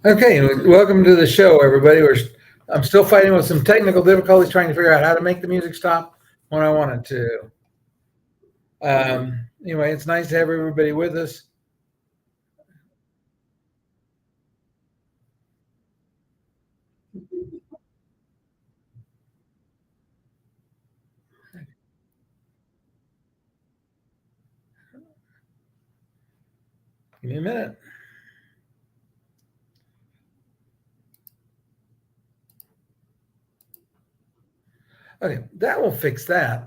Okay, welcome to the show, everybody. I'm still fighting with some technical difficulties, trying to figure out how to make the music stop when I want it to. Anyway, it's nice to have everybody with us. Give me a minute. Okay, that will fix that.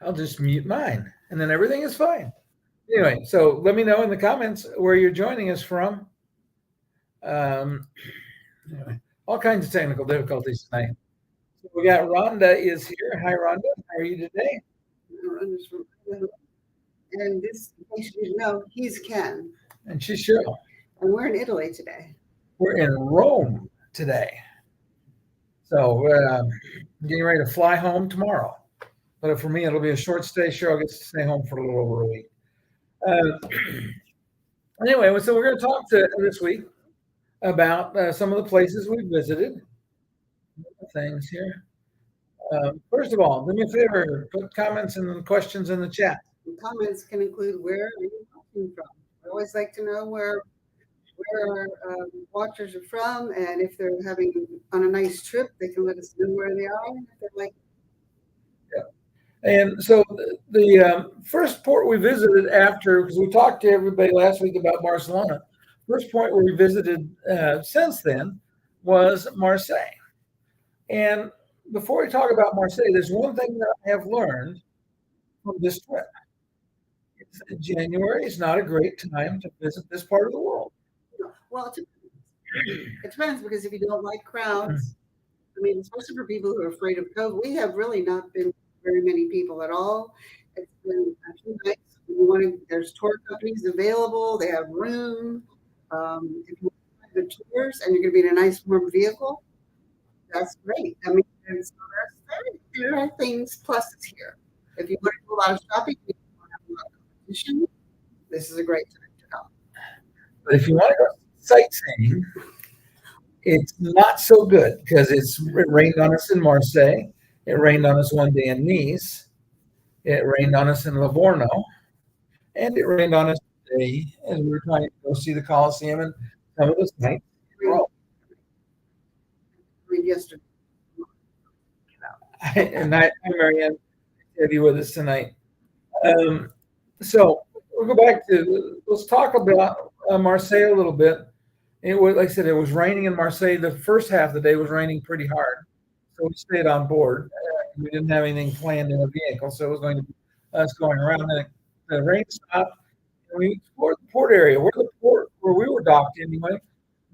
I'll just mute mine, and then everything is fine. Anyway, so let me know in the comments where you're joining us from. Anyway, all kinds of technical difficulties tonight. So we got Rhonda is here. Hi, Rhonda. How are you today? And this, in case you didn't know, he's Ken. And she's Cheryl. And we're in Italy today. We're in Rome today. So getting ready to fly home tomorrow. But for me, it'll be a short stay. Cheryl gets to stay home for a little over a week. Anyway, so we're going to talk this week about some of the places we visited. Things here. First of all, do me a favor, put comments and questions in the chat. And comments can include where are you watching from. I always like to know where our watchers are from, and if they're having on a nice trip, they can let us know where they are. If they're like, and so the first port we visited after, because we talked to everybody last week about Barcelona, first point where we visited since then was Marseille. And before we talk about Marseille, there's one thing that I have learned from this trip. January is not a great time to visit this part of the world. Well, it depends, because if you don't like crowds, I mean, especially for people who are afraid of COVID, we have really not been very many people at all. It's been a few nights. There's tour companies available. They have room. If you want the tours and you're going to be in a nice warm vehicle, that's great. I mean, there are things pluses here. If you want to do a lot of shopping, you want to have a lot of competition, this is a great time to come. But if you want to go sightseeing, it's not so good because it rained on us in Marseille. It rained on us one day in Nice. It rained on us in Livorno. And it rained on us today as we were trying to go see the Colosseum and some of the sites. Yesterday. And hi, Marianne, to have you with us tonight. So we'll go back to, let's talk about Marseille a little bit. It was, like I said, it was raining in Marseille. The first half of the day was raining pretty hard. So we stayed on board. We didn't have anything planned in the vehicle, so it was going to be us going around. And the rain stopped. And we explored the port area. Where we were docked anyway,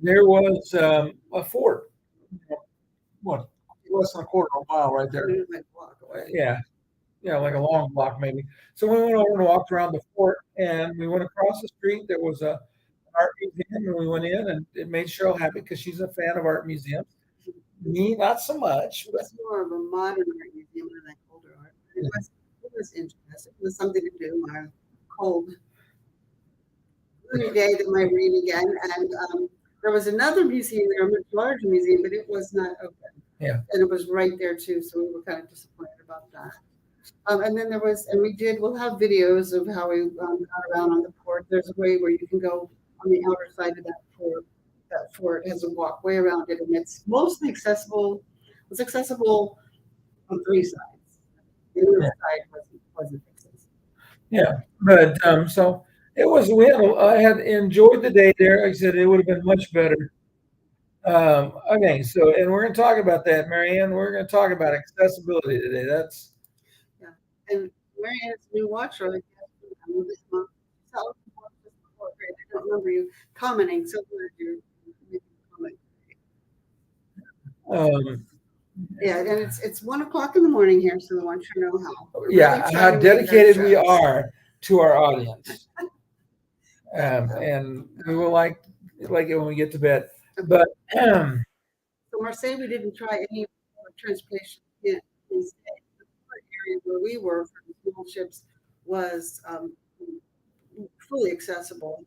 there was a fort. What? Less than a quarter of a mile right there. Yeah, like a long block maybe. So we went over and walked around the fort, and we went across the street. There was an art museum, and we went in, and it made Cheryl happy because she's a fan of art museums. Me, not so much. It's more of a modern art museum than older art. It was interesting. It was something to do on a cold day that might rain again. And there was another museum there, a much larger museum, but it was not open. Yeah. And it was right there too, so we were kind of disappointed about that. And then we'll have videos of how we got around on the port. There's a way where you can go on the outer side of that port. That fort has a walkway around it, and it's mostly accessible. It's accessible on three sides. The other side wasn't accessible. Yeah, but so it was. I had enjoyed the day there. Like I said, it would have been much better. Okay, so and we're going to talk about that, Marianne. We're going to talk about accessibility today. That's and Marianne's new watcher. This month. I don't remember you commenting. So glad you're yeah, and it's 1 o'clock in the morning here, so I want you to know how. Yeah, how dedicated we are to our audience, and we will like it when we get to bed. But so Marseille, we didn't try any transportation yet. The area where we were for the small ships was fully accessible.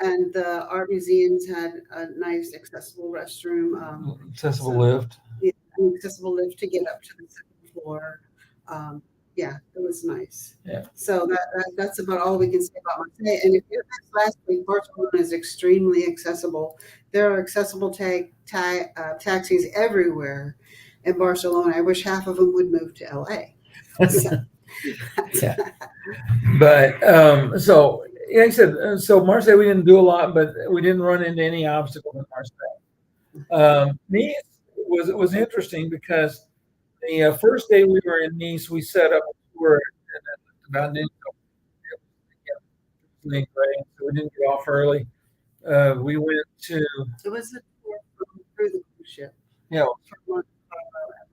And the art museums had a nice accessible restroom, Accessible so lift. yeah, an accessible lift to get up to the second floor. Um, yeah, it was nice. Yeah. So that's about all we can say about Marseille. And if you asked last week, Barcelona is extremely accessible. There are accessible taxis everywhere in Barcelona. I wish half of them would move to LA. So, Yeah. But so like I said, so Marseille we didn't do a lot, but we didn't run into any obstacles in Marseille. Nice was interesting because the first day we were in Nice, we set up a tour about noon. So we didn't get off early. We went to it was a tour through the cruise ship. you know From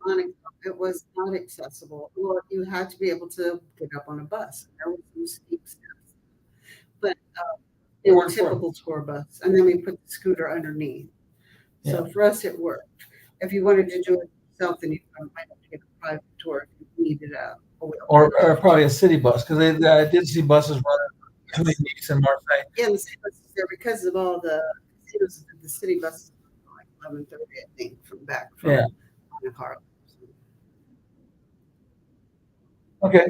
Monaco. It was not accessible, or you had to be able to get up on a bus. There were some steep steps, but it a worked for typical tour bus, and then we put the scooter underneath. So Yeah. for us, it worked. If you wanted to do it yourself, then you might have to get a private tour if you needed a wheel. or probably a city bus because I did see buses running between Nice and Marseille. Yeah, and the city buses there because of all the casinos. The city buses were like 11:30, I think, from Yeah. Monaco. Okay.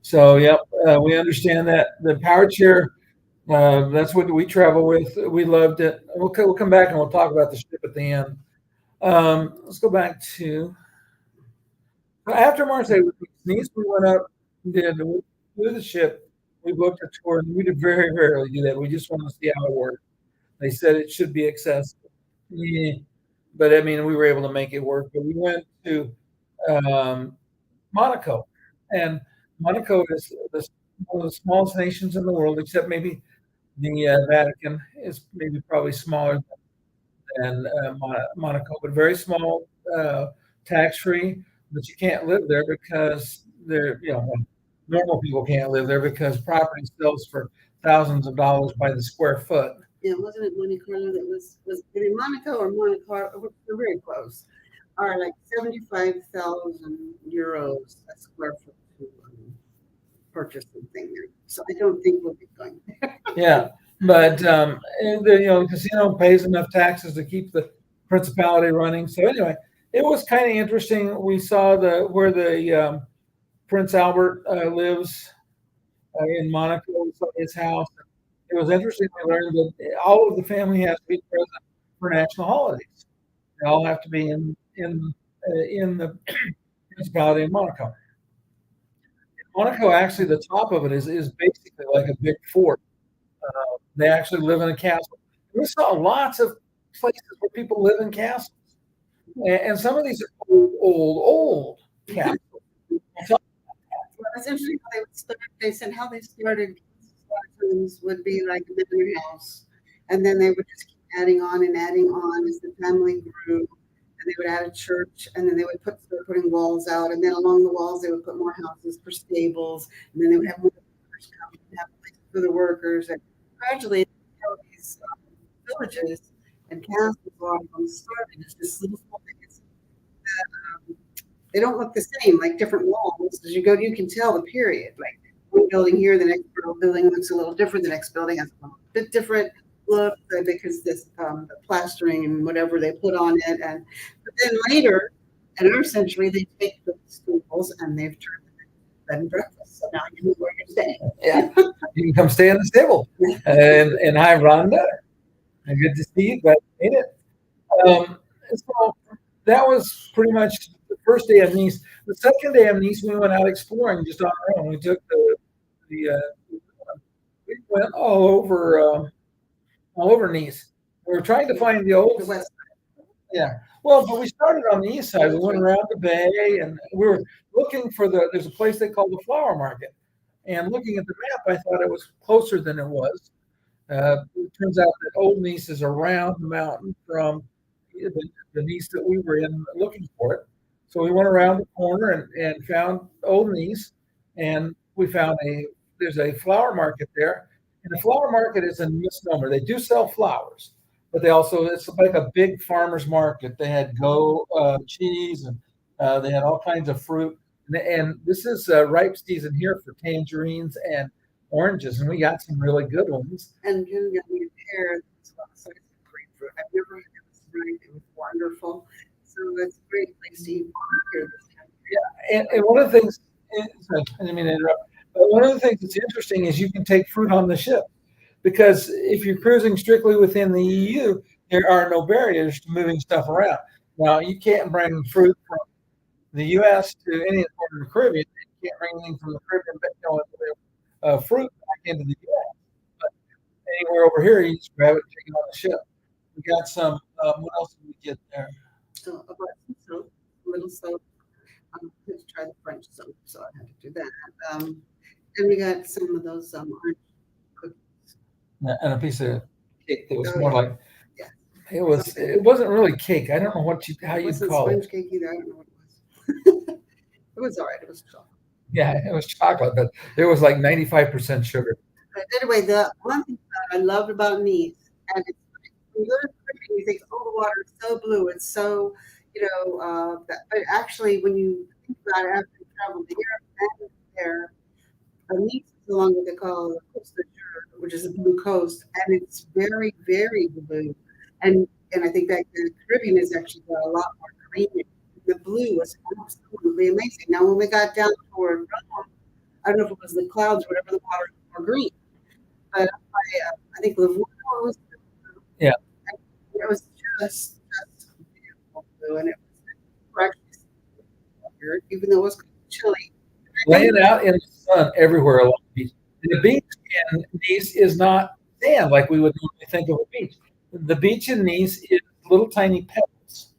So yep, we understand that the power chair. That's what we travel with. We loved it. We'll come back and we'll talk about the ship at the end. Let's go back to after Marseille. Nice, we went up, did through the ship. We booked a tour, and we did very rarely do that. We just want to see how it worked. They said it should be accessible, yeah, but I mean, we were able to make it work. But we went to um, Monaco, and Monaco is one of the smallest nations in the world, except maybe the Vatican is maybe probably smaller than Monaco, but very small, tax free. But you can't live there because normal people can't live there because property sells for thousands of dollars by the square foot. Yeah, wasn't it Monte Carlo that was either Monaco or Monte Carlo? We're very close. Are like 75,000 euros a square foot to purchase something there. So I don't think we'll be going there. Yeah, but the casino pays enough taxes to keep the principality running. So anyway, it was kind of interesting. We saw where the Prince Albert lives in Monaco. We saw his house. It was interesting. We learned that all of the family has to be present for national holidays. They all have to be in the Principality of Monaco. Monaco, actually, the top of it is basically like a big fort. They actually live in a castle. We saw lots of places where people live in castles, and some of these are old castles. Well, it's interesting how they would start. They said how they started would be like a living house, and then they would just keep adding on and adding on as the family grew. And they would add a church, and then they would start putting walls out, and then along the walls they would put more houses for stables, and then they would have more workers come and have places for the workers, and gradually these villages and castles a lot of them started as just little small things that they don't look the same, like different walls. As you go, you can tell the period. Like one building here, the next building looks a little different. The next building has a bit different look because this the plastering and whatever they put on it. And but then later, in our century, they take the schools and they've turned them into bed and breakfast. So now you know where you're staying. Yeah, you can come stay in the stable. And hi, Rhonda. Good to see you. Glad you made it. So that was pretty much the first day of Nice. The second day of Nice, we went out exploring just on our own. We took we went all over Nice. We were trying to find the old. The west. Yeah. Well, but we started on the east side. We went around the bay, and we were looking for there's a place they call the flower market. And looking at the map, I thought it was closer than it was. It turns out that Old Nice is around the mountain from the Nice that we were in looking for it. So we went around the corner and found Old Nice, and we found there's a flower market there. And the flower market is a misnomer. They do sell flowers, but it's like a big farmer's market. They had cheese, and they had all kinds of fruit. And this is ripe season here for tangerines and oranges, and we got some really good ones. And Jim got me a pear as well. So it's grapefruit. I've never had it. Right. It was wonderful. So it's a great place to eat here this time. And one of the things, sorry, I didn't mean to interrupt, but one of the things that's interesting is you can take fruit on the ship, because if you're cruising strictly within the EU, there are no barriers to moving stuff around. Now, you can't bring fruit from the U.S. to any part of the Caribbean. You can't bring anything from the Caribbean, but fruit back into the U.S. But anywhere over here, you just grab it and take it on the ship. We got some. What else did we get there? So I bought some soap, a little soap. I had to try the French soap, so I had to do that. And we got some of those orange cookies. And a piece of cake that was Oh, more yeah. like Yeah. it wasn't really cake. I don't know how It you wasn't call sponge it. cake either. I don't know what it was. It was all right. It was chocolate. Yeah, it was chocolate, but there was like 95% sugar. But anyway, the one thing that I loved about Nice, and it's like, when you go to the Caribbean, you think, oh, the water is so blue. It's so, but actually, when you think about it after you travel to Europe and there, Nice is along what they call the Coast d'Azur, which is a blue coast, and it's very, very blue. And I think that the Caribbean is actually got a lot more green. The blue was absolutely amazing. Now, when we got down toward Rome, I don't know if it was the clouds or whatever, the water was more green. But I think Livorno was blue. Yeah. And it was just beautiful blue, and it was actually even though it was chilly. Laying out in the sun everywhere along the beach. The beach in Nice is not sand like we would normally think of a beach. The beach in Nice is little tiny pebbles,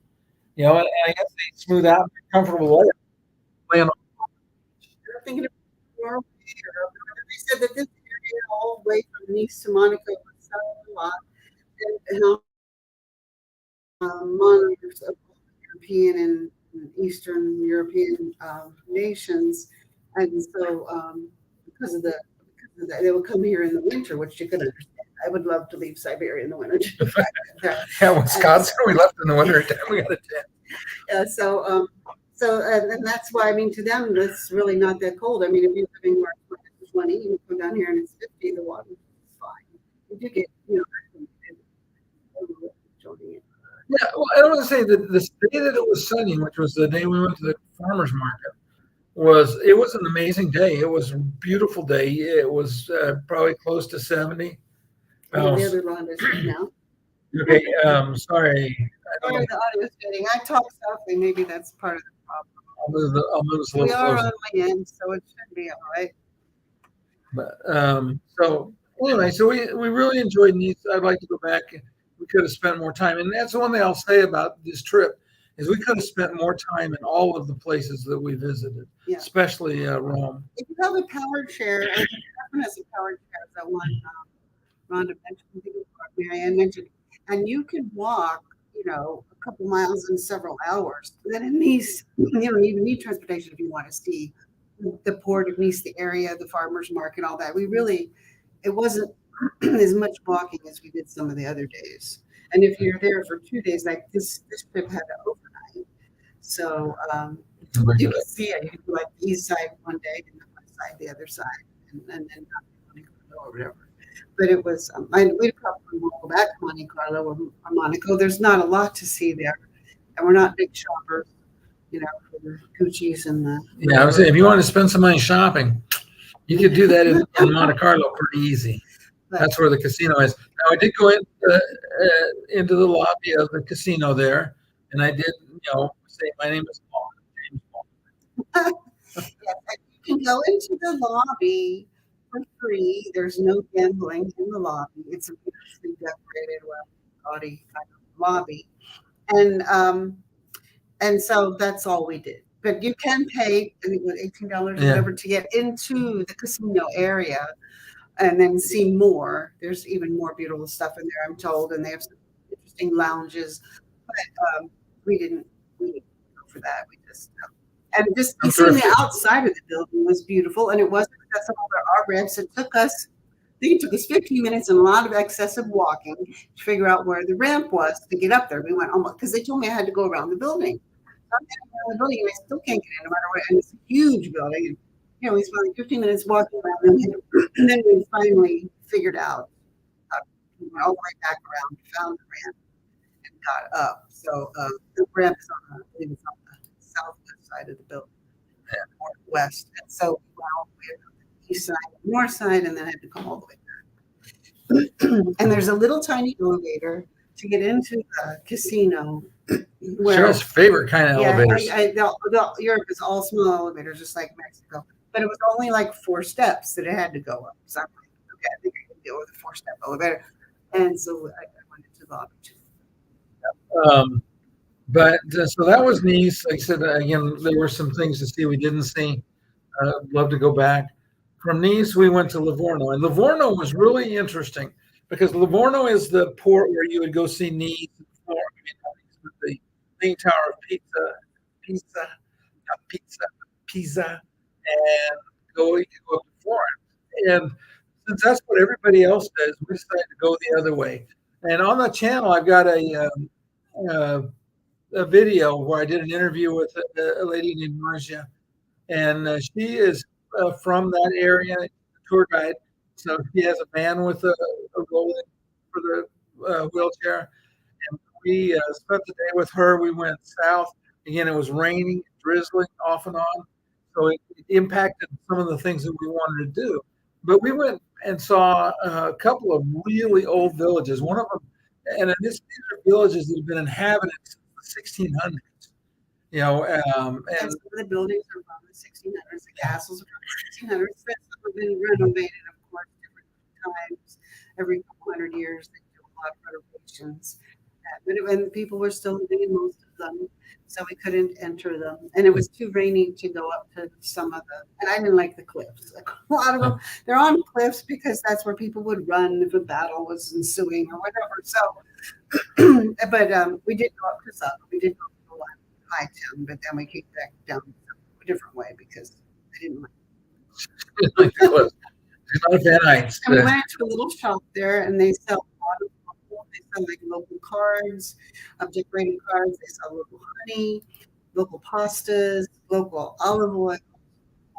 and I guess they smooth out and comfortable laying on. You're thinking of Norway, or they said that this area all the way from Nice to Monaco was so a lot, and how monarchs of European and Eastern European nations, and so because of that, they would come here in the winter, which you could understand. I would love to leave Siberia in the winter. Yeah, Wisconsin, we left in the winter time. We got a tent. And that's why, I mean, to them, it's really not that cold. I mean, if you're living where it's 20, you come down here and it's 50, the water is fine. You do get, Yeah, well, I want to say that the day that it was sunny, which was the day we went to the farmer's market, it was an amazing day. It was a beautiful day. It was probably close to 70. the other line is right now. Okay, sorry. Sorry, the audio is fading. I talk softly. Maybe that's part of the problem. I'll move us a We little are closer. on my end, so it should be all right. But so anyway, so we really enjoyed Nice. I'd like to go back. We could have spent more time, and that's the one thing I'll say about this trip is we could have spent more time in all of the places that we visited, Yeah. especially Rome. If you have a powered chair, and everyone has a powered chair, that one Rhonda mentioned, Marianne mentioned, and you can walk, a couple miles in several hours. Then in Nice, you don't even need transportation if you want to see the port of Nice, the area, the farmers market, all that. It wasn't as much walking as we did some of the other days. And if you're there for 2 days, like this trip had an overnight, so you can see it. You can do like the east side one day, and the west side the other side, and then Monte Carlo or whatever. But it was, we probably won't go back to Monte Carlo or Monaco. There's not a lot to see there, and we're not big shoppers, for the Gucci's and the. Yeah, I was saying if you want to spend some money shopping, you could do that in Monte Carlo pretty easy. That's where the casino is. Now, I did go into the lobby of the casino there, and I did, say my name is Paul. James Paul. Yes, you can go into the lobby for free. There's no gambling in the lobby. It's a beautifully decorated, gaudy kind of lobby, and so that's all we did. But you can pay, I think, $18 or whatever to get into the casino area. And then see more. There's even more beautiful stuff in there, I'm told, and they have some interesting lounges. But we didn't go for that. We just seeing the outside of the building was beautiful, and it was accessible. There are ramps. It took us 15 minutes and a lot of excessive walking to figure out where the ramp was to get up there. We went almost because they told me I had to go around the building. I'm getting around the building, and I still can't get in no matter what. And it's a huge building. you know, we spent like 15 minutes walking around, and then we finally figured out. We went all the way back around, found the ramp, and got up. So the ramp is on the, I believe it's on the southwest side of the building, northwest. And so we went all the way to the east side, north side, and then had to come all the way back. And there's a little tiny elevator to get into the casino. Cheryl's favorite kind of Yeah, elevators. Europe is all small elevators, just like Mexico. But it was only like 4 steps that it had to go up. So I'm like, okay, I think I can deal with a 4-step elevator. And so I went into the lobby too. But so that was Nice. Like I said, again, there were some things to see we didn't see. Love to go back. From Nice, we went to Livorno, and Livorno was really interesting because Livorno is the port where you would go see Nice, the Leaning Tower of Pisa, and you can go up to Florence. And since that's what everybody else does, we decided to go the other way. And on the channel, I've got a video where I did an interview with a lady named Marcia, and she is from that area, tour guide. So she has a van with a rolling for the wheelchair. And we spent the day with her. We went south. Again, it was raining, drizzling off and on. So it impacted some of the things that we wanted to do. But we went and saw a couple of really old villages. One of them, and these are villages that have been inhabited since the 1600s. You know, And some of the buildings are from the 1600s. The castles are from the 1600s. Some have been renovated, of course, different times. Every couple hundred years, they do a lot of renovations. But when people were still living in most of them, so we couldn't enter them. And it was too rainy to go up to some of them. And I didn't like the cliffs. Like a lot of them, they're on cliffs because that's where people would run if a battle was ensuing or whatever. So, but we did go up to some. We did go to one high town, but then we came back down a different way because I didn't like like the cliffs. She's not a fan of heights. And we went to a little shop there, and they sell a lot of local. They sell like local cards, decorating cards. They sell local honey, local pastas, local olive oil.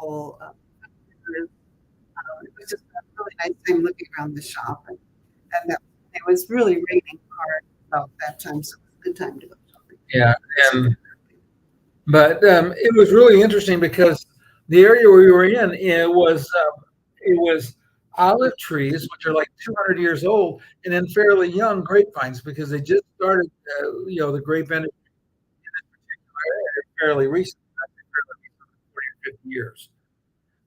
Local, it was just a really nice time looking around the shop, and it was really raining hard about that time, so it was a good time to go shopping. Yeah, but it was really interesting because the area we were in, it was olive trees, which are like 200 years old, and then fairly young grapevines because they just started, the grape industry in this particular area fairly recent, I think fairly recent, 40 or 50 years.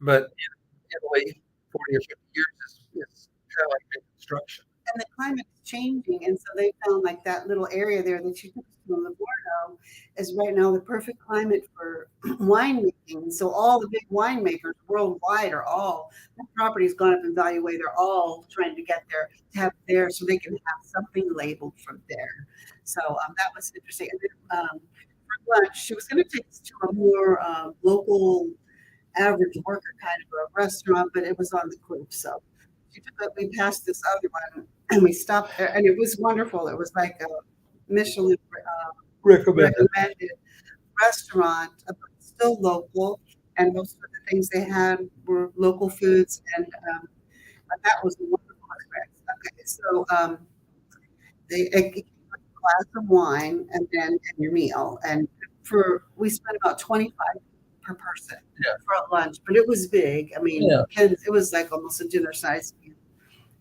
But in Italy, 40 or 50 years is kind of like big construction. And the climate's changing, and so they found like that little area there that you took us to in Livorno is right now the perfect climate for winemaking. So all the big winemakers worldwide are all the property's gone up in value. They're all trying to get there to have there so they can have something labeled from there. So that was interesting. And then for lunch, she was going to take us to a more local, average worker kind of a restaurant, but it was on the cliff, so we passed this other one and we stopped there, and it was wonderful. It was like a Michelin recommended restaurant, but still local, and most of the things they had were local foods, and that was a wonderful experience. Okay, so they give you a glass of wine and then your meal, and we spent about 25 per person for a lunch, but it was big. I mean, it was like almost a dinner size meal,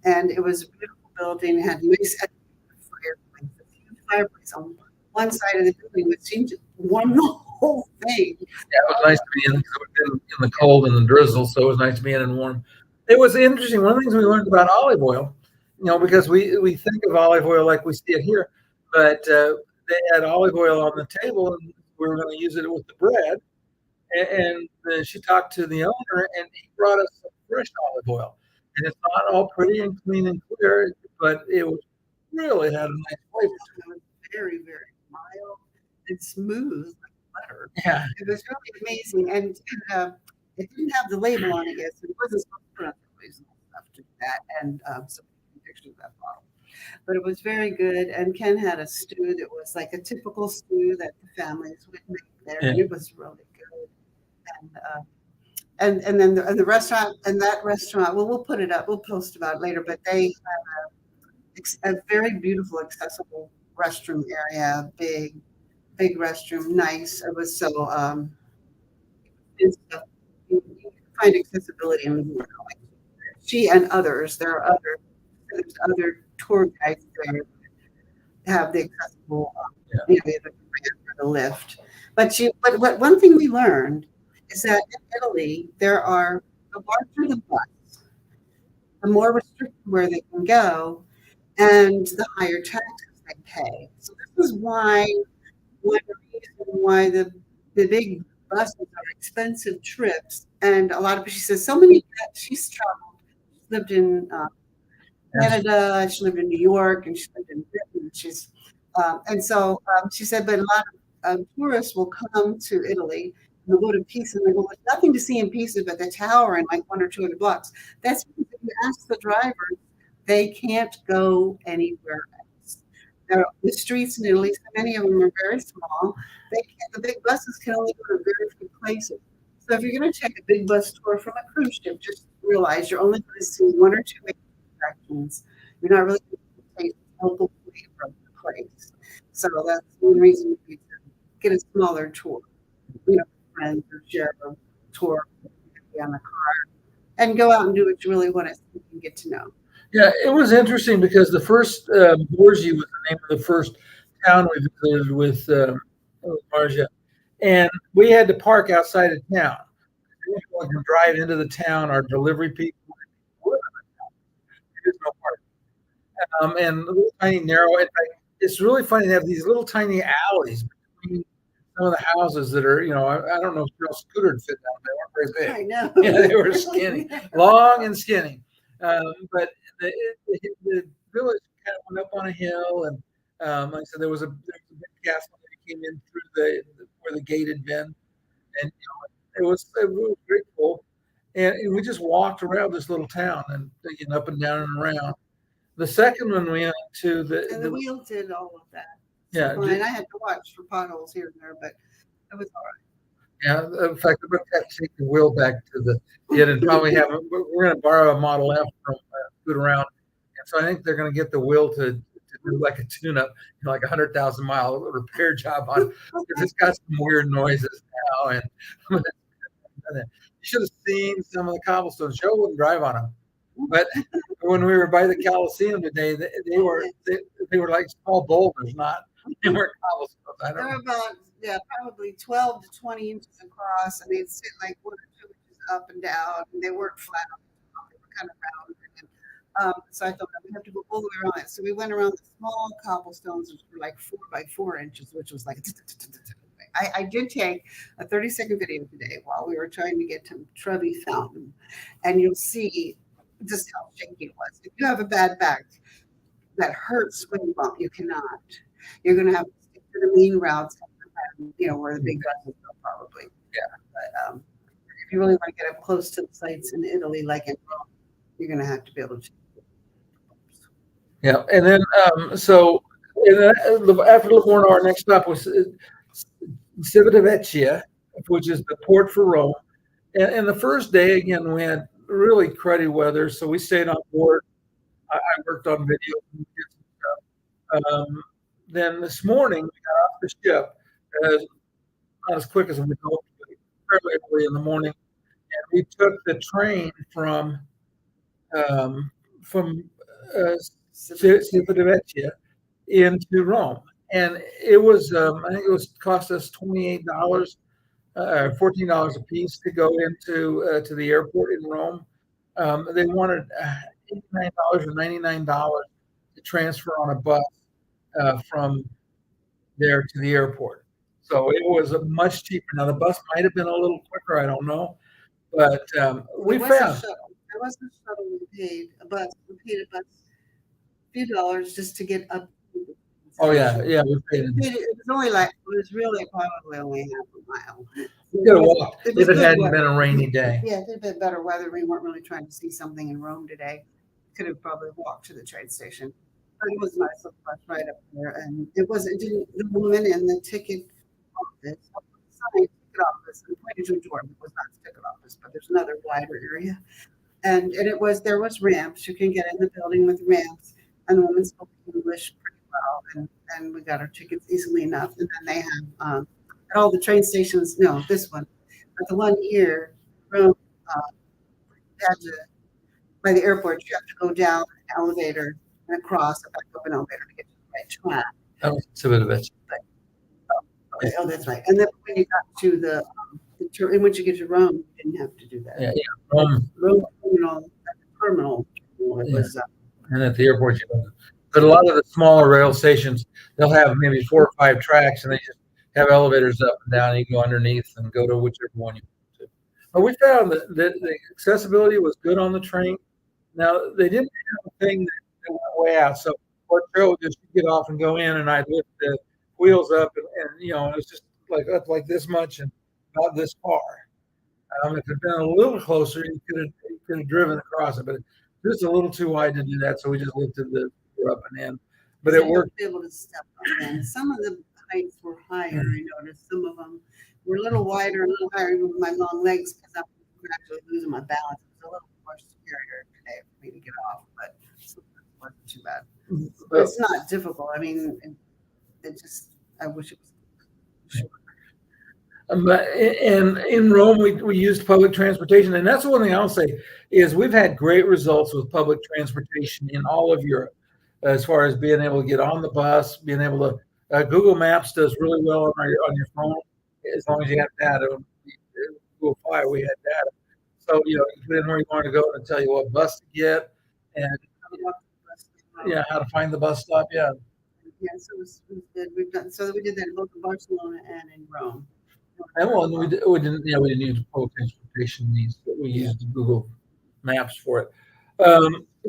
and it was a beautiful building. It had nice fireplace, a huge fireplace on one side of the building, which seemed to warm the whole thing. Yeah, it was nice to be in because we've been in the cold and the drizzle, so it was nice to be in and warm. It was interesting. One of the things we learned about olive oil, because we think of olive oil like we see it here, but they had olive oil on the table, and we were going to use it with the bread. And she talked to the owner, and he brought us some fresh olive oil. And it's not all pretty and clean and clear, but it was really had a nice flavor. It was very, very mild and smooth like butter. Yeah, it was really amazing, and it didn't have the label on it yet, so it wasn't supposed to put on the labels and stuff to that. And so pictures of that bottle. But it was very good. And Ken had a stew that was like a typical stew that the families would make there. And it was really good. And and then the restaurant and that restaurant. Well, we'll put it up. We'll post about it later. But they have a very beautiful, accessible restroom area. Big restroom, nice. It was so it's, you can find accessibility in Livorno. She and others. There's other tour guides there have the accessible, the ramp or the lift. But one thing we learned is that in Italy, the larger the bus, the more restricted where they can go, and the higher taxes they pay. So this is one reason why the big buses are expensive trips. And a lot of she says so many. She's traveled, lived in Canada. She lived in New York, and she lived in Britain. And so she said, but a lot of tourists will come to Italy and they'll go to Pisa, and they go, there's nothing to see in Pisa but the tower in like 100 or 200 blocks. That's because if you ask the drivers, they can't go anywhere else. The streets in Italy, so many of them are very small. The big buses can only go to very few places. So if you're going to take a big bus tour from a cruise ship, just realize you're only going to see one or two attractions. You're not really going to take local flavor of the place. So that's one reason you need to get a smaller tour. Friends or share a tour on the car and go out and do what you really want to see and get to know. Yeah, it was interesting because the first Borgi was the name of the first town we visited with Marja, and we had to park outside of town. We can drive into the town. Our delivery people, there's no parking, and little tiny narrow. In fact, it's really funny to have these little tiny alleys between some of the houses that are, I don't know if Girl Scooter would fit down there. They weren't very I big. know. Yeah, they were skinny, long and skinny. But the village kind of went up on a hill, and like I said, there was a big castle that came in through where the gate had been, and it was very cool. And we just walked around this little town and up and down and around. The second one we went to And the wheel did all of that. Yeah, fine. I had to watch for potholes here and there, but it was all right. Yeah, in fact, we're going to have to take the wheel back to the inn and probably we're going to borrow a Model F from Food Around. And so I think they're going to get the wheel to do like a tune-up, like 100,000-mile repair job on, because it's got some weird noises now. And you should have seen some of the cobblestones. Joe wouldn't drive on them. But when we were by the Coliseum today, they were like small boulders, they weren't cobblestones. They're about probably 12 to 20 inches across, and they'd sit like 1 or 2 inches up and down, and they weren't flat on the top, they were kind of round. So I thought we have to go all the way around it. So we went around the small cobblestones, which were like 4 by 4 inches, which was like. I did take a 30-second video today while we were trying to get to Trevi Fountain, and you'll see just how shaky it was. If you have a bad back that hurts when you bump, you cannot. You're going to have to stick to the main routes, where the big buses go probably. Yeah. But if you really want to get up close to the sites in Italy, like in Rome, you're going to have to be able to. Yeah, and then after Livorno, our next stop was Civitavecchia, which is the port for Rome. And the first day, again, we had really cruddy weather, so we stayed on board. I worked on video and did some stuff. Then this morning, we got off the ship, not as quick as we hoped, but fairly early in the morning, and we took the train from Civitavecchia into Rome, and it was I think cost us $28, $14 a piece to go into to the airport in Rome. They wanted $89 or $99 to transfer on a bus from there to the airport. So it was much cheaper. Now the bus might have been a little quicker, I don't know, but we found. There was a shuttle we paid a bus. We paid a few dollars just to get up. Oh yeah, we paid it. It was really probably only half a mile. We could have walked if it hadn't been a rainy day. Yeah, if it had been better weather, we weren't really trying to see something in Rome today. Could have probably walked to the train station. But it was nice, little bus right up there, and the woman in the ticket office, ticket office and pointed to a door. It was not the ticket office, but there's another wider area. And there was ramps. You can get in the building with ramps. And the woman spoke English pretty well, and we got our tickets easily enough. And then they have at all the train stations. No, this one, but the one here from had to, by the airport, you have to go down an elevator and across and back up an elevator to get to the right track. Oh, Civitavecchia. Okay, oh, that's right. And then when you got to and once you get to Rome, you didn't have to do that. Yeah, Rome terminal. It was, and at the airport, but a lot of the smaller rail stations, they'll have maybe 4 or 5 tracks, and they just have elevators up and down. You go underneath and go to whichever one you want to. But we found that the accessibility was good on the train. Now, they didn't have a thing that went way out. So what Joe would just get off and go in, and I'd lift the wheels up, and it was just like up like this much and about this far. If it had been a little closer, you could have driven across it, but just a little too wide to do that. So we just lifted the up and in. But it worked. Be able to step up in. Some of the heights were higher. I noticed some of them were a little wider, a little higher with my long legs because I'm actually losing my balance. It was a little more scarier today for me to get off, but it wasn't too bad. But it's not difficult. I mean, it just, I wish it was shorter. And in Rome, we used public transportation, and that's one thing I'll say is we've had great results with public transportation in all of Europe, as far as being able to get on the bus, being able to. Google Maps does really well on your phone as long as you have data. Google Fi, we had data, so you put in where you want to go and tell you what bus to get, and how to find the bus stop. Yeah, so it was good. We did that in both in Barcelona and in Rome. And we didn't use public transportation needs, but we used Google Maps for it.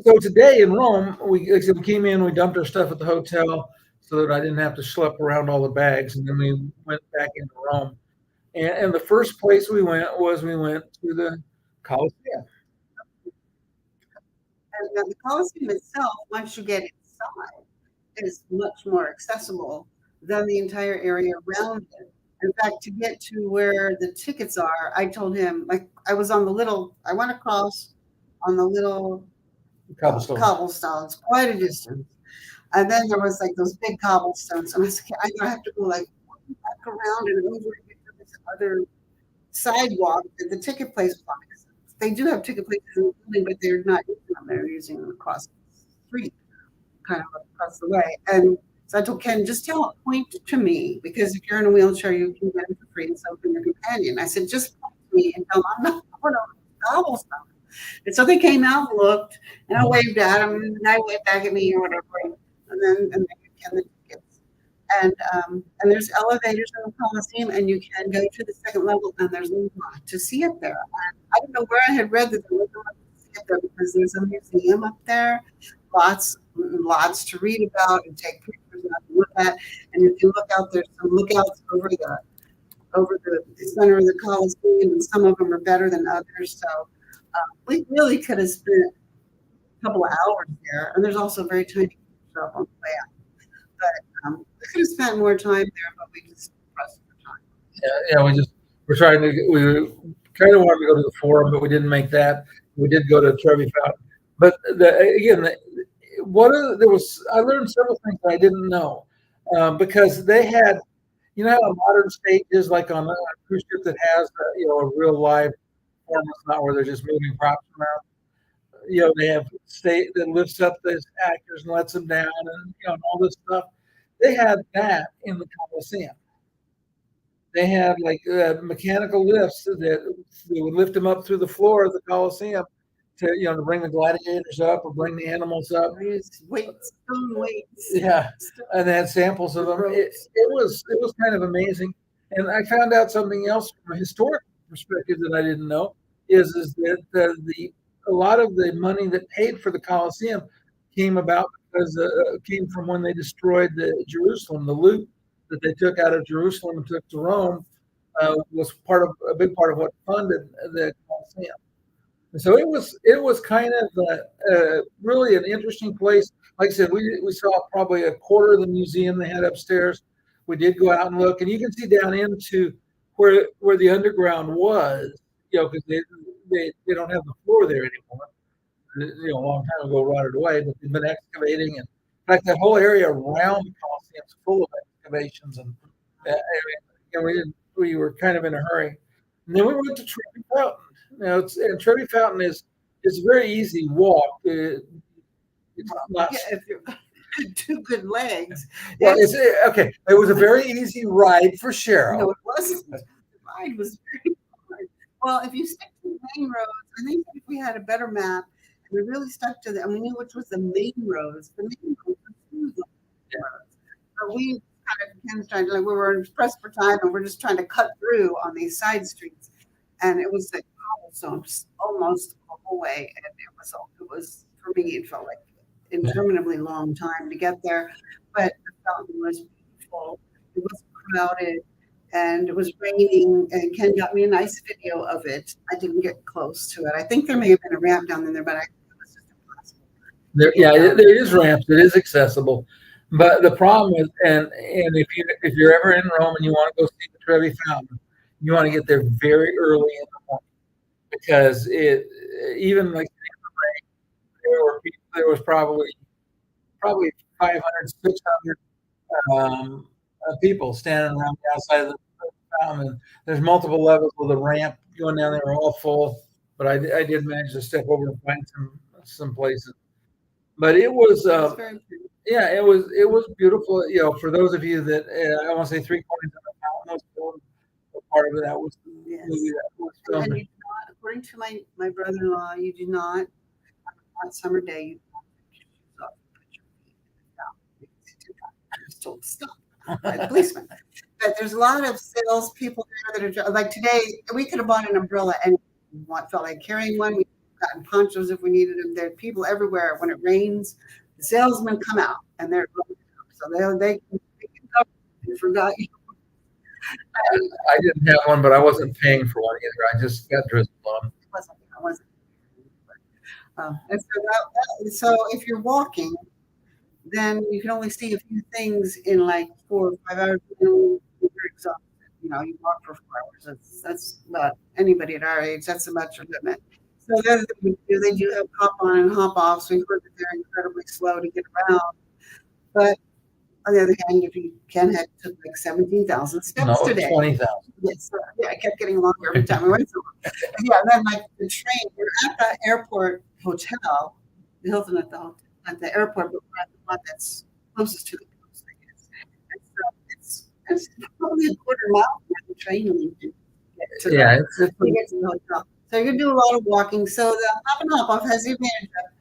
So today in Rome, we came in, we dumped our stuff at the hotel so that I didn't have to schlep around all the bags, and then we went back into Rome. And the first place we went to the Colosseum. And the Colosseum itself, once you get inside, is much more accessible than the entire area around it. In fact, to get to where the tickets are, I told him, I went across on the little cobblestones, quite a distance. And then there was those big cobblestones. And I said, I'm going to have to go back around and over and get to this other sidewalk that the ticket place was on. They do have ticket places in the building, but they're not using them. They're using them across the street, kind of across the way. And so I told Ken, just point to me, because if you're in a wheelchair, you can get it for free, and so can your companion. I said, just point to me and tell them I'm not going to cobblestone. And so they came out and looked, and I waved at them, and I waved back at me or whatever, and then Ken the tickets. And there's elevators in the Coliseum, and you can go to the second level, and there's a lot to see up there. And I don't know where I had read that there was a lot to see up there, because there's a museum up there, lots to read about and take pictures and look at. And if you look out, there's some lookouts over the center of the Coliseum, and some of them are better than others. So we really could have spent a couple of hours there. And there's also a very tiny shop on the way out. But we could have spent more time there, but we just pressed for time. Yeah, we kind of wanted to go to the Forum, but we didn't make that. We did go to Trevi Fountain. But I learned several things I didn't know, because they had, how modern stage is like on a cruise ship that has a real live performance, not where they're just moving props around. They have state that lifts up the actors and lets them down, and all this stuff. They had that in the Coliseum. They had mechanical lifts that would lift them up through the floor of the Coliseum to bring the gladiators up or bring the animals up. Stone weights. Yeah, and they had samples of them. It was kind of amazing. And I found out something else from a historical perspective that I didn't know is that a lot of the money that paid for the Colosseum came from when they destroyed Jerusalem. The loot that they took out of Jerusalem and took to Rome was a big part of what funded the Colosseum. And so it was kind of really an interesting place. Like I said, we saw probably a quarter of the museum they had upstairs. We did go out and look, and you can see down into where the underground was, because they don't have the floor there anymore. A long time ago rotted away, but they've been excavating, and in fact, that whole area around the Colosseum is full of excavations, and we were kind of in a hurry. And then we went to Trevi Fountain. And Trevi Fountain is a very easy walk. It's not. Yeah, if you've got two good legs. Well, okay. It was a very easy ride for Cheryl. No, it wasn't. The ride was very hard. Well, if you stick to the main roads, I think if we had a better map and we really stuck to and we knew which was the main roads, the main roads were smooth roads. So we kind of trying to, like, we were pressed for time and we're just trying to cut through on these side streets, and it was like cobblestone almost the whole way, and it was for me it felt like interminably long time to get there, but the fountain was beautiful. It was crowded and it was raining, and Ken got me a nice video of it. I didn't get close to it. I think there may have been a ramp down in there, but it was just impossible. There is ramps. It is accessible, but the problem is, and if you're ever in Rome and you want to go see the Trevi Fountain, you want to get there very early in the morning, because even like there was probably 500, 600 people standing around the outside of the fountain. And there's multiple levels with a ramp going down there, all full. But I did manage to step over and find some places. But it was, it was beautiful. For those of you that I want to say 3 coins in the fountain was filmed. Part of it that was the movie that was filmed. And you do not, according to my brother-in-law, you do not on summer day. You told to stop by the policeman. But there's a lot of salespeople there that are like today. We could have bought an umbrella and felt like carrying one. We've gotten ponchos if we needed them. There are people everywhere. When it rains, the salesmen come out and they're so they can cover. You forgot. I didn't have one, but I wasn't paying for one either. I just got drizzled on. I wasn't. And so if you're walking, then you can only see a few things in like 4 or 5 hours. You're exhausted. You walk for 4 hours. That's about anybody at our age. That's about your limit. So the other thing they do have hop on and hop off. So you heard that they're incredibly slow to get around. But on the other hand, if you took like 17,000 steps today. 20,000. Yes, I kept getting longer every time we went somewhere. Yeah, and then like the train, we're at the airport hotel, the Hilton at the airport, but we're at the one that's closest to the coast, I guess. And so it's probably a quarter mile from the train you get to the hotel. So you're gonna do a lot of walking. So the hop and hop off has the advantage of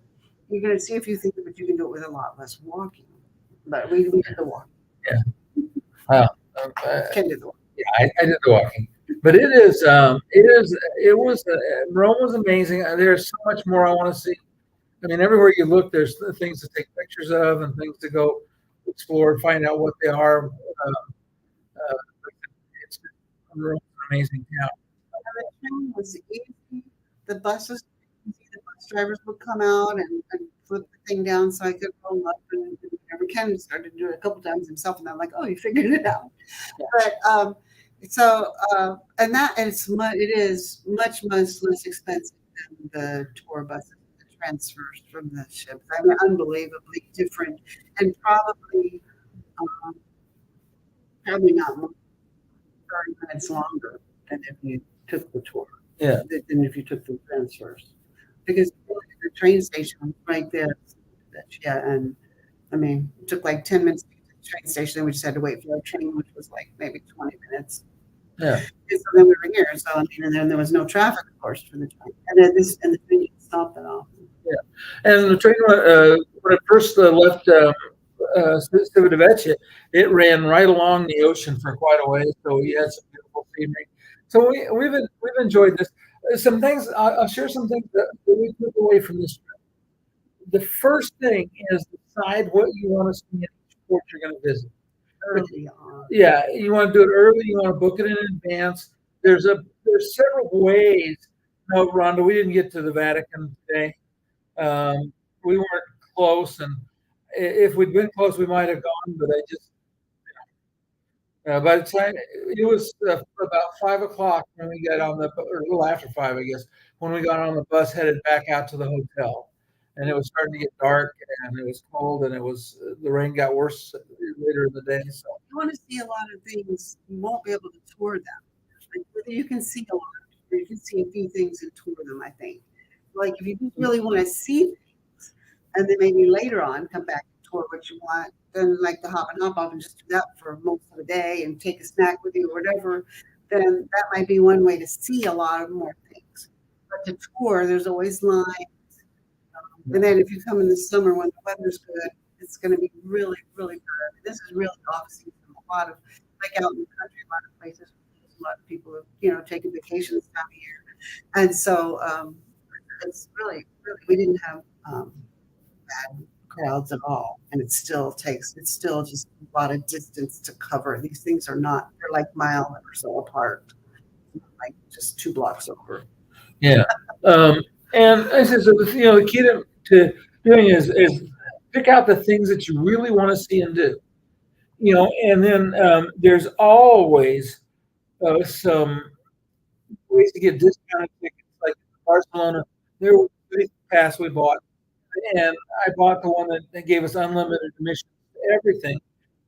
you're gonna see a few things, but you can do it with a lot less walking. But we did the walking. Yeah. Ken did the walking. Yeah, I did the walking. But it was Rome was amazing. There's so much more I want to see. I mean, everywhere you look, there's things to take pictures of and things to go explore and find out what they are. It's an amazing town. The train was easy. The buses, the bus drivers would come out and flip the thing down so I could roll up. And Ken started to do it a couple times himself, and I'm like, oh, you figured it out. Yeah. But it is much less expensive than the tour buses, the transfers from the ships. I mean, unbelievably different, and probably not more 30 minutes longer than if you took the tour. Yeah. Than if you took the transfers, because the train station was right there. Yeah, and I mean, it took like 10 minutes to get to the train station, and we just had to wait for our train, which was like maybe 20 minutes. Yeah. And so then we were here. So I mean, and then there was no traffic, of course, for the train. And the train didn't stop that often. Yeah. And the train when it first left Civitavecchia, it ran right along the ocean for quite a ways. So we had some beautiful scenery. So we've enjoyed this. Some things I'll share. Some things that we took away from this trip. The first thing is decide what you want to see in each port you're going to visit. Early on. Yeah, you want to do it early. You want to book it in advance. There's several ways. No, Rhonda, we didn't get to the Vatican today. We weren't close, and if we'd been close, we might have gone. But By the time it was about 5 o'clock when we got on the, or a little after five, I guess, when we got on the bus headed back out to the hotel, and it was starting to get dark, and it was cold, and it was the rain got worse later in the day. So you want to see a lot of things, you won't be able to tour them. Like whether you can see a lot, or you can see a few things and tour them. I think, like if you just really want to see things, and then maybe later on come back and tour what you want, then like the hop and hop off and just do that for most of the day and take a snack with you or whatever. Then that might be one way to see a lot of more things. But to tour, there's always lines. And then if you come in the summer when the weather's good, it's going to be really, really good. This is really off season. A lot of, like out in the country, a lot of places, a lot of people have, taken vacations down here. And so it's really, really, we didn't have bad crowds at all. And it's still just a lot of distance to cover. These things are not, they're like mile or so apart, like just 2 blocks over. yeah, and I said so. The key to doing is pick out the things that you really want to see and do. And then there's always some ways to get discounted tickets, like in Barcelona. There was a city pass we bought, and I bought the one that gave us unlimited admission to everything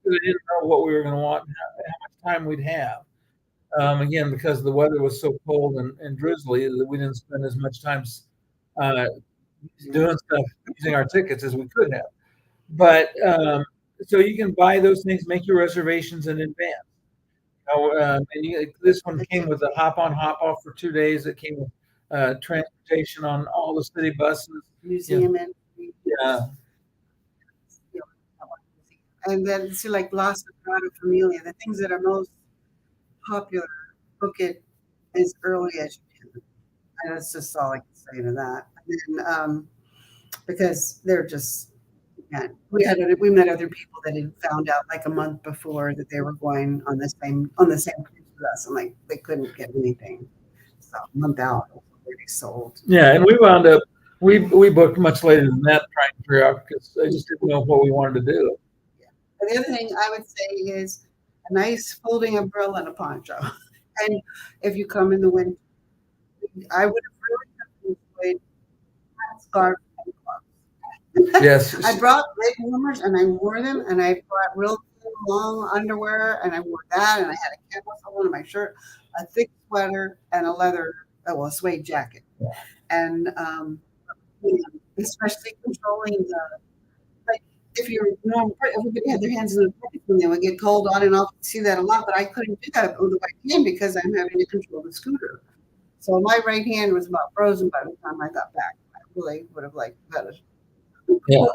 because I didn't know what we were going to want and how much time we'd have. Again, because the weather was so cold and drizzly that we didn't spend as much time uh, doing stuff using our tickets as we could have. But so you can buy those things, make your reservations in advance. This one came with a hop on, hop off for 2 days. It came with transportation on all the city buses. Museum and Yeah, and then see like Las Sagrada Familia, the things that are most popular, book it as early as you can. And that's just all I can say to that. And then, because they're just, yeah, we met other people that had found out like a month before that they were going on the same cruise with us, and like they couldn't get anything. So a month out, it was already sold. yeah, and we wound up we booked much later than that, trying to figure out because I just didn't know what we wanted to do. Yeah. And the other thing I would say is a nice folding umbrella and a poncho. And if you come in the winter, I would have really enjoyed a scarf and gloves. Yes, I brought leg warmers and I wore them, and I brought real thin, long underwear and I wore that, and I had a canvas on my shirt, a thick sweater, and a suede jacket. And especially controlling like if you're normal, everybody had their hands in their pockets when they would get cold on and off. See that a lot, but I couldn't do that with the right hand because I'm having to control the scooter. So my right hand was about frozen by the time I got back. I really would have liked that. yeah.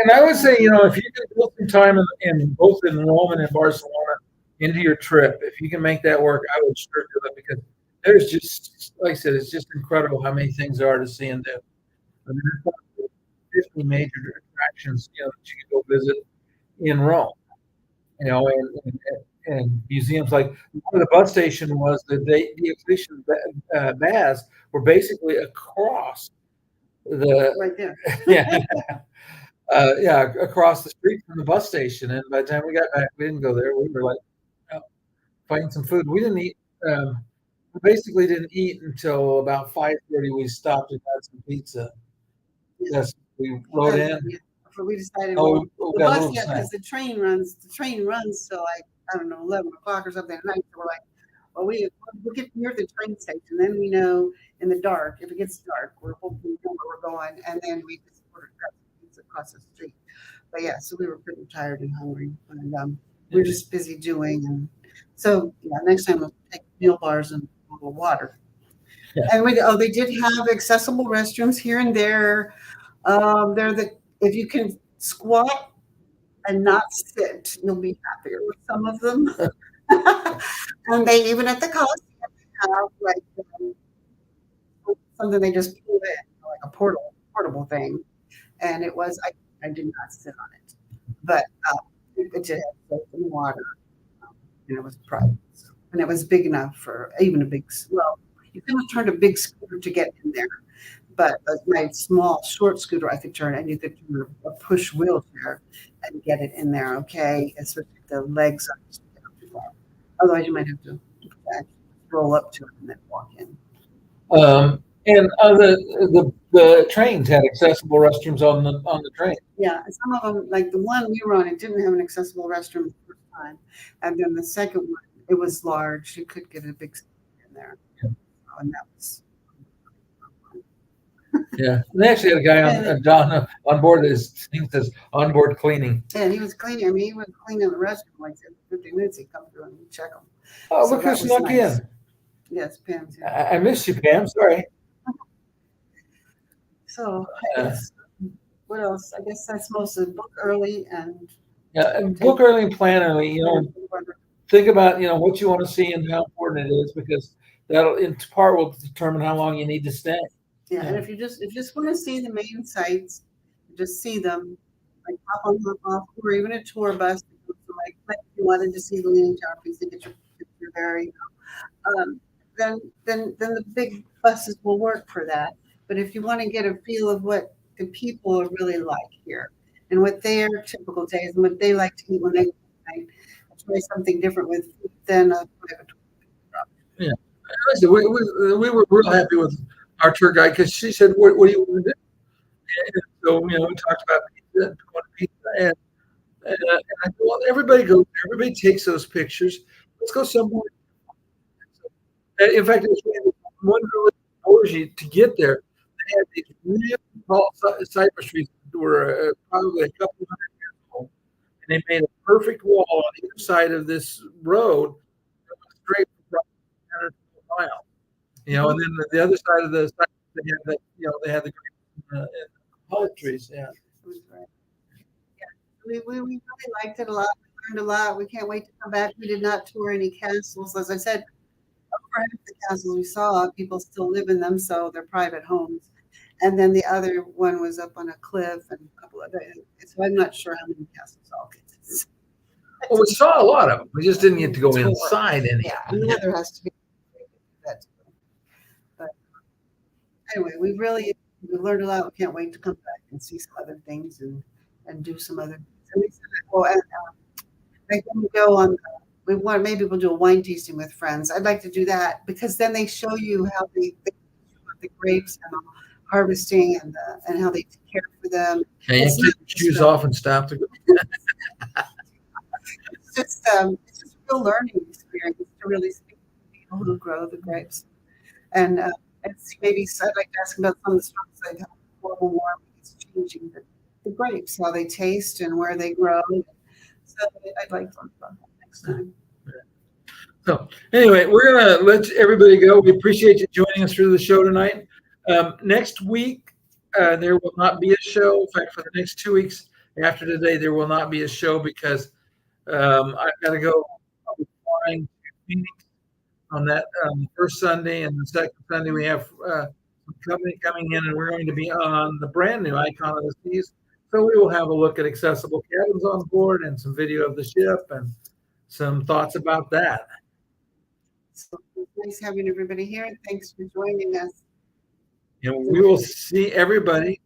And I would say, if you can put some time in both in Rome and in Barcelona into your trip, if you can make that work, I would sure do it because there's just, like I said, it's just incredible how many things there are to see and do. I mean, there's 50 major attractions, that you can go visit in Rome, and museums like where the bus station was, the Diocletian baths were basically across the Right there. yeah. Across the street from the bus station. And by the time we got back, we didn't go there. We were like finding some food. We didn't eat. We basically didn't eat until about 5:30. We stopped and got some pizza. Yes, we rode in. We decided Oh, the we got a bus, little yeah, snack. because the train runs till like I don't know 11 o'clock or something at night. So we're like, well, we'll get near the train station, then we know in the dark if it gets dark, we'll know where we're going, and then we just ordered pizza across the street. But yeah, so we were pretty tired and hungry, and we were just busy doing. And so yeah, next time we'll take meal bars and a little water. Yeah. And they did have accessible restrooms here and there. If you can squat and not sit, you'll be happier with some of them. And they even at the Coliseum have like something they just pull in, like a portable thing. And it was I did not sit on it, but it did have soap and water, and it was private, and it was big enough for even a big. Well, you couldn't turn a big scooter to get in there, but my small short scooter I could turn, and you could turn a push wheelchair and get it in there. Okay, especially the legs far. Otherwise, you might have to roll up to it and then walk in. And the trains had accessible restrooms on the train. Yeah, and some of them, like the one we were on, it didn't have an accessible restroom the first time, and then the second one, it was large. You could get a big in there, and that was. Yeah, and they actually had a guy on board his thing says onboard cleaning. Yeah, and he was cleaning. I mean, he was cleaning the restroom like 15 minutes. He'd come through and check them. Oh, look who snuck in. Yes, Pam. I missed you, Pam. Sorry. So, what else? I guess that's mostly book early and. Yeah, book early and plan early. You know, think about what you want to see and how important it is, because that'll in part will determine how long you need to stay. Yeah, and if you just want to see the main sites, just see them, like hop on, hop off, or even a tour bus. Like if you wanted to see the Leaning Tower, please get your picture there. Then the big buses will work for that. But if you want to get a feel of what the people are really like here and what their typical days and what they like to eat when they try something different with food than a private tour. Yeah, we were real happy with our tour guide, because she said, "What do you want to do?" And so we talked about pizza and going to pizza, and I said, "Well, everybody goes there. Everybody takes those pictures. Let's go somewhere." In fact, it was one village to get there. They had these really tall cypress trees that were probably a couple hundred years old, and they made a perfect wall on either side of this road that went straight from 100 miles. And then the other side of the side, they had the grapes and olive trees. Yeah. It was great. Yeah, we really liked it a lot. We learned a lot. We can't wait to come back. We did not tour any castles. As I said, over half the castles we saw, people still live in them, so they're private homes. And then the other one was up on a cliff and a couple of others. So I'm not sure how many castles I'll get to see. Well, we saw a lot of them. We just didn't get to go inside any. Yeah, and the other has to be that. But anyway, we learned a lot. We can't wait to come back and see some other things and do some other things. I think we go on. Maybe we'll do a wine tasting with friends. I'd like to do that, because then they show you how the grapes and the harvesting and how they take care for them. And you have to take your shoes off and stop to go. It's just a real learning experience to really speak to people who grow the grapes. And maybe I'd like to ask about some of the struggles they've had with global warming. It's changing the grapes, how they taste and where they grow. So I'd like to learn about that next time. So anyway, we're going to let everybody go. We appreciate you joining us through the show tonight. Next week, there will not be a show. In fact, for the next 2 weeks after today, there will not be a show, because I've got to go. I'll be flying to Phoenix on that first Sunday, and the second Sunday we have some company coming in, and we're going to be on the brand new Icon of the Seas. So we will have a look at accessible cabins on board and some video of the ship and some thoughts about that. So it's nice having everybody here. Thanks for joining us. We will see everybody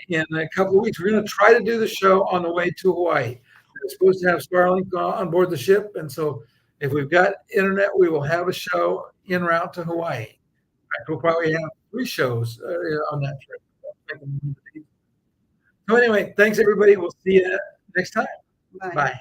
in a couple of weeks. We're going to try to do the show on the way to Hawaii. We're supposed to have Starlink on board the ship, and so if we've got internet, we will have a show en route to Hawaii. In fact, we'll probably have 3 shows on that trip. So anyway, thanks everybody. We'll see you next time. Bye. Bye.